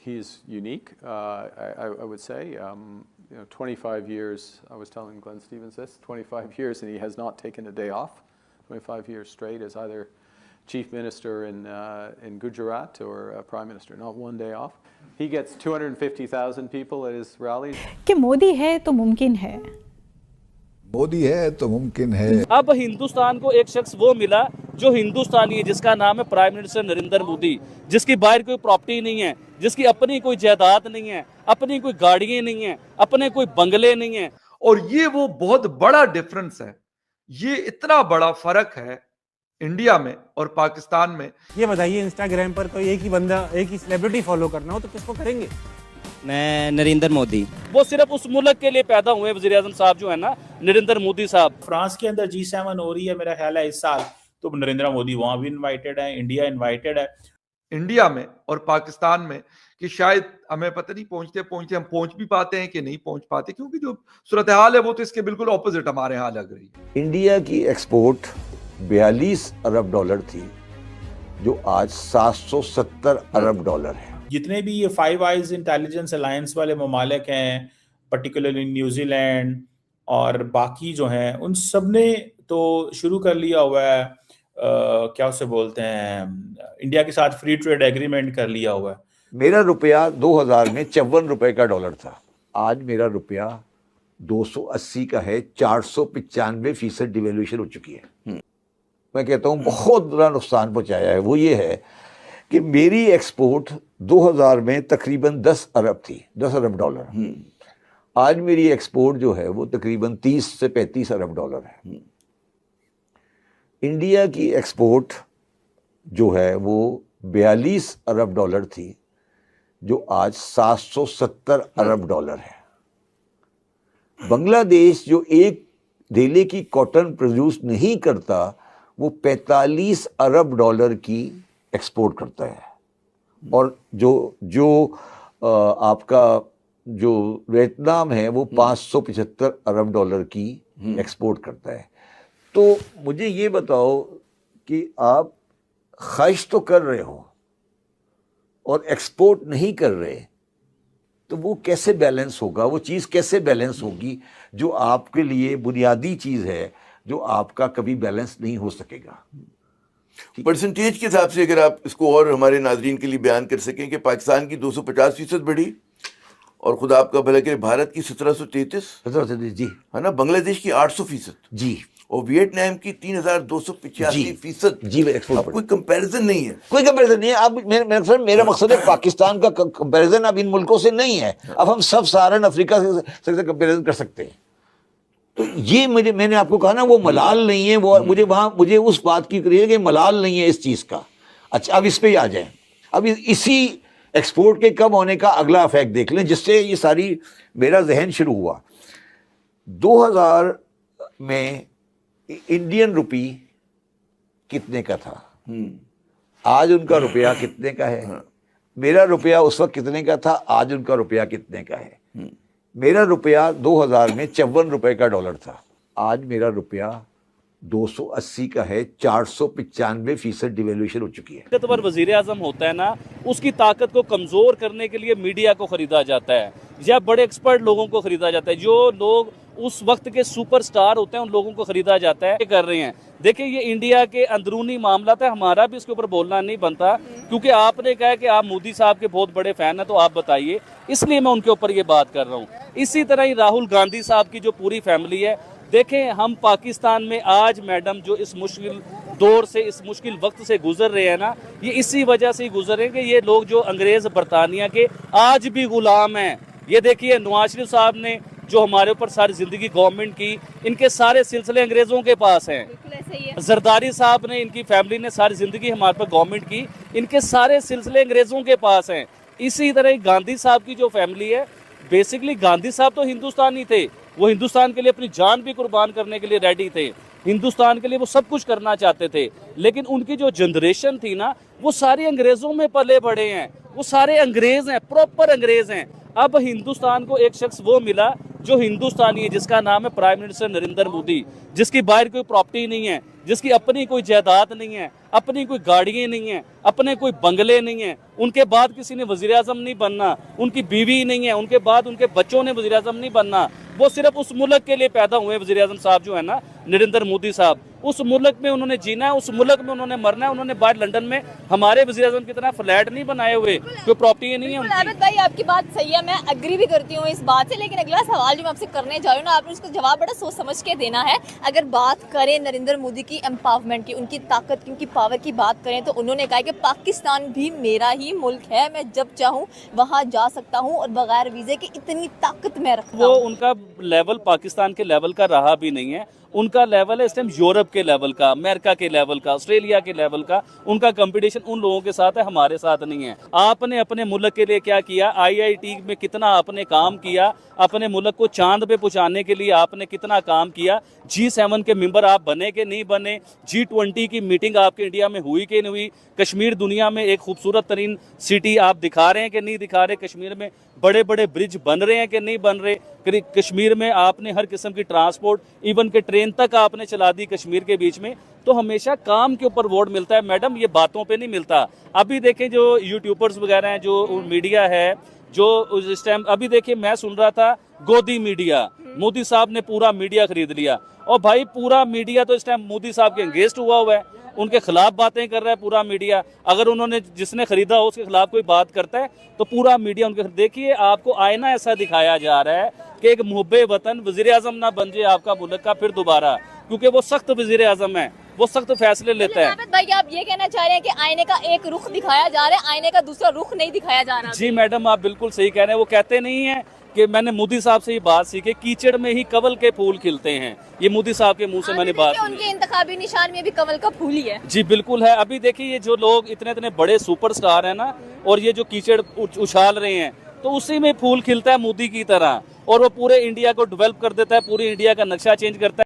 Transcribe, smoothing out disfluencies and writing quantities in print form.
he's unique, I would say. 25 years, I was telling Glenn Stevens this, 25 years, and he has not taken a day off, 25 years straight as either chief minister in Gujarat or prime minister, not one day off. He gets 250,000 people at his rallies. कि मोदी है तो मुमकिन है, मोदी है तो मुमकिन है। अब हिंदुस्तान को एक शख्स वो मिला जो हिंदुस्तानी है, जिसका नाम है प्राइम मिनिस्टर नरेंद्र मोदी, जिसकी बाहर कोई प्रॉपर्टी नहीं है, जिसकी अपनी कोई जायदाद नहीं है, अपनी कोई गाड़ियां नहीं है, अपने कोई बंगले नहीं है। और ये वो बहुत बड़ा डिफरेंस है, ये इतना बड़ा फर्क है इंडिया में और पाकिस्तान में। ये बताइए, इंस्टाग्राम पर कोई एक ही बंदा, एक ही सेलिब्रिटी फॉलो करना हो तो किसको करेंगे? मैं नरेंद्र मोदी। वो सिर्फ उस मुल्क के लिए पैदा हुए वज़ीर आज़म साहब जो है ना, नरेंद्र मोदी साहब। फ्रांस के अंदर G7 हो रही है मेरा ख्याल है इस साल, तो नरेंद्र मोदी वहां भी इनवाइटेड है, इंडिया इनवाइटेड है। इंडिया में और पाकिस्तान में कि शायद हमें पता नहीं पहुंचते हम पहुंच भी पाते हैं कि नहीं पहुंच पाते, क्योंकि जो सूरत हाल है वो तो इसके बिल्कुल ऑपोजिट हमारे यहाँ लग रही है। इंडिया की एक्सपोर्ट 42 अरब डॉलर थी, जो आज 770 अरब डॉलर है। जितने भी ये फाइव आइज इंटेलिजेंस अलायंस वाले ममालिक हैं, पर्टिकुलरली न्यूजीलैंड और बाकी जो हैं, उन सब ने तो शुरू कर लिया हुआ है, क्या उसे बोलते हैं, इंडिया के साथ फ्री ट्रेड एग्रीमेंट कर लिया हुआ है। मेरा रुपया 2000 में 54 रुपए का डॉलर था, आज मेरा रुपया 280 का है। 495% डिवेल्यूशन हो चुकी है। मैं कहता हूँ बहुत बड़ा नुकसान पहुंचाया है। वो ये है कि मेरी एक्सपोर्ट 2000 में तकरीबन 10 अरब थी, 10 अरब डॉलर। आज मेरी एक्सपोर्ट जो है वो तकरीबन 30 से 35 अरब डॉलर है। इंडिया की एक्सपोर्ट जो है वो 42 अरब डॉलर थी, जो आज 770 अरब डॉलर है। बांग्लादेश जो एक धेले की कॉटन प्रोड्यूस नहीं करता, वो 45 अरब डॉलर की एक्सपोर्ट करता है। और जो आपका जो वियतनाम है वो 575 अरब डॉलर की एक्सपोर्ट करता है। तो मुझे ये बताओ कि आप ख्वाहिश तो कर रहे हो और एक्सपोर्ट नहीं कर रहे, तो वो कैसे बैलेंस होगा? वो चीज़ कैसे बैलेंस होगी जो आपके लिए बुनियादी चीज़ है, जो आपका कभी बैलेंस नहीं हो सकेगा? परसेंटेज के हिसाब से अगर आप इसको और हमारे नाजरीन के लिए बयान कर सकें कि पाकिस्तान की 250% बढ़ी और खुदा आपका भला करे भारत की 1733 जी है ना, बांग्लादेश की 800% जी, और वियतनाम की 3285% जी। अब कोई कंपैरिजन नहीं है, कोई कंपैरिजन नहीं है। अब मेरा मकसद है पाकिस्तान का कंपैरिजन अब इन मुल्कों से नहीं है। अब हम सब सारण अफ्रीका से कंपैरिजन कर सकते हैं। तो ये मैंने आपको कहा ना, वो मलाल नहीं है। वो मुझे उस बात की करिए कि मलाल नहीं है इस चीज़ का। अच्छा, अब इस पे ही आ जाएं। अब इसी एक्सपोर्ट के कम होने का अगला इफेक्ट देख लें, जिससे ये सारी मेरा जहन शुरू हुआ। 2000 में इंडियन रुपी कितने का था, आज उनका रुपया कितने का है? मेरा रुपया उस वक्त कितने का था, आज उनका रुपया कितने का है? मेरा रुपया 2000 में 54 रुपए का डॉलर था, आज मेरा रुपया 280 का है। 495% डिवेल्यूशन हो चुकी है। ताकतवर वजीर आजम होता है ना, उसकी ताकत को कमजोर करने के लिए मीडिया को खरीदा जाता है या बड़े एक्सपर्ट लोगों को खरीदा जाता है। जो लोग उस वक्त के सुपरस्टार होते हैं उन लोगों को खरीदा जाता है। कर रहे हैं, देखिए ये इंडिया के अंदरूनी मामला है, हमारा भी इसके ऊपर बोलना नहीं बनता, क्योंकि आपने कहा कि आप मोदी साहब के बहुत बड़े फैन हैं, तो आप बताइए, इसलिए मैं उनके ऊपर ये बात कर रहा हूँ। इसी तरह ही राहुल गांधी साहब की जो पूरी फैमिली है, देखें हम पाकिस्तान में आज मैडम जो इस मुश्किल दौर से, इस मुश्किल वक्त से गुजर रहे हैं ना, ये इसी वजह से ही गुजर रहे हैं कि ये लोग जो अंग्रेज बरतानिया के आज भी गुलाम हैं। ये देखिए नवाज शरीफ साहब ने जो हमारे ऊपर सारी जिंदगी गवर्नमेंट की, इनके सारे सिलसिले अंग्रेजों के पास हैं। जरदारी साहब ने, इनकी फैमिली ने सारी जिंदगी हमारे पर गवर्नमेंट की, इनके सारे सिलसिले अंग्रेजों के पास हैं। इसी तरह गांधी साहब की जो फैमिली है, बेसिकली गांधी साहब तो हिंदुस्तानी थे, वो हिंदुस्तान के लिए अपनी जान भी कुर्बान करने के लिए रेडी थे, हिंदुस्तान के लिए वो सब कुछ करना चाहते थे। लेकिन उनकी जो जनरेशन थी ना, वो सारी अंग्रेजों में पले बड़े हैं। वो सारे अंग्रेज हैं, प्रॉपर अंग्रेज हैं। अब हिंदुस्तान को एक शख्स वो मिला जो हिंदुस्तानी है, जिसका नाम है प्राइम मिनिस्टर नरेंद्र मोदी, जिसकी बाहर कोई प्रॉपर्टी नहीं है, जिसकी अपनी कोई जायदाद नहीं है, अपनी कोई गाड़ियां नहीं है, अपने कोई बंगले नहीं है। उनके बाद किसी ने वजीर आजम नहीं बनना, उनकी बीवी नहीं है, उनके बाद उनके बच्चों ने वजीर आजम नहीं बनना। वो सिर्फ उस मुल्क के लिए पैदा हुए वजीर आजम साहब जो है ना, नरेंद्र मोदी साहब। उस मुल्क में उन्होंने जीना है, उस मुल्क में उन्होंने मरना है। उन्होंने बाहर लंदन में हमारे वजीर आजम की तरह फ्लैट नहीं बनाए हुए, कोई प्रॉपर्टी नहीं है उनकी। आबिद भाई आपकी बात सही है, मैं एग्री भी करती हूँ इस बात से, लेकिन अगला सवाल जो मैं आपसे करने जा रही हूँ ना, आपने उसका जवाब बड़ा सोच समझ के देना है। अगर बात करें नरेंद्र मोदी की एम्पावरमेंट की, उनकी ताकत की, उनकी पावर की बात करें, तो उन्होंने कहा कि पाकिस्तान भी मेरा ही मुल्क है, मैं जब चाहूँ वहाँ जा सकता हूँ और बगैर वीजे की इतनी ताकत मैं रखता हूँ। वो उनका लेवल पाकिस्तान के लेवल का रहा भी नहीं है। उनका लेवल है इस टाइम यूरोप के लेवल का, अमेरिका के लेवल का, ऑस्ट्रेलिया के लेवल का। उनका कंपटीशन उन लोगों के साथ है, हमारे साथ नहीं है। आपने अपने मुल्क के लिए क्या किया, IIT में कितना आपने काम किया, अपने मुल्क को चांद पे पहुंचाने के लिए आपने कितना काम किया। G7 के मेंबर आप बने कि नहीं बने, G20 की मीटिंग आपके इंडिया में हुई कि नहीं हुई, कश्मीर दुनिया में एक खूबसूरत तरीन सिटी आप दिखा रहे हैं कि नहीं दिखा रहे, कश्मीर में बड़े बड़े ब्रिज बन रहे हैं कि नहीं बन रहे, कश्मीर में आपने हर किस्म की ट्रांसपोर्ट, इवन के ट्रेन तक आपने चला दी कश्मीर के बीच में। तो हमेशा काम के ऊपर वोट मिलता है मैडम, ये बातों पे नहीं मिलता। अभी देखें जो यूट्यूबर्स वगैरह हैं, जो मीडिया है, जो इस टाइम अभी देखिए मैं सुन रहा था गोदी मीडिया, मोदी साहब ने पूरा मीडिया खरीद लिया। और भाई पूरा मीडिया तो इस टाइम मोदी साहब के एंगेस्ट हुआ हुआ है, उनके खिलाफ बातें कर रहा है पूरा मीडिया। अगर उन्होंने जिसने खरीदा हो उसके खिलाफ कोई बात करता है तो पूरा मीडिया उनके। देखिए आपको आईना ऐसा दिखाया जा रहा है कि एक मुहब्बे वतन वजीर आजम ना बन जाए आपका मुल्क का फिर दोबारा, क्योंकि वो सख्त वजीर आजम है, वो सख्त फैसले लेता है। आबिद भाई आप ये कहना चाह रहे हैं कि आईने का एक रुख दिखाया जा रहा है, आईने का दूसरा रुख नहीं दिखाया जा रहा? जी मैडम आप बिल्कुल सही कह रहे हैं। वो कहते नहीं है कि मैंने मोदी साहब से ये बात सीखी, कीचड़ में ही कवल के फूल खिलते हैं, ये मोदी साहब के मुंह से मैंने बात सुनी। उनके इंतखाबी निशान में भी कमल का फूल ही है। जी बिल्कुल है। अभी देखिए ये जो लोग इतने इतने बड़े सुपरस्टार हैं ना, और ये जो कीचड़ उछाल रहे हैं, तो उसी में फूल खिलता है मोदी की तरह, और वो पूरे इंडिया को डेवलप कर देता है, पूरी इंडिया का नक्शा चेंज करता है।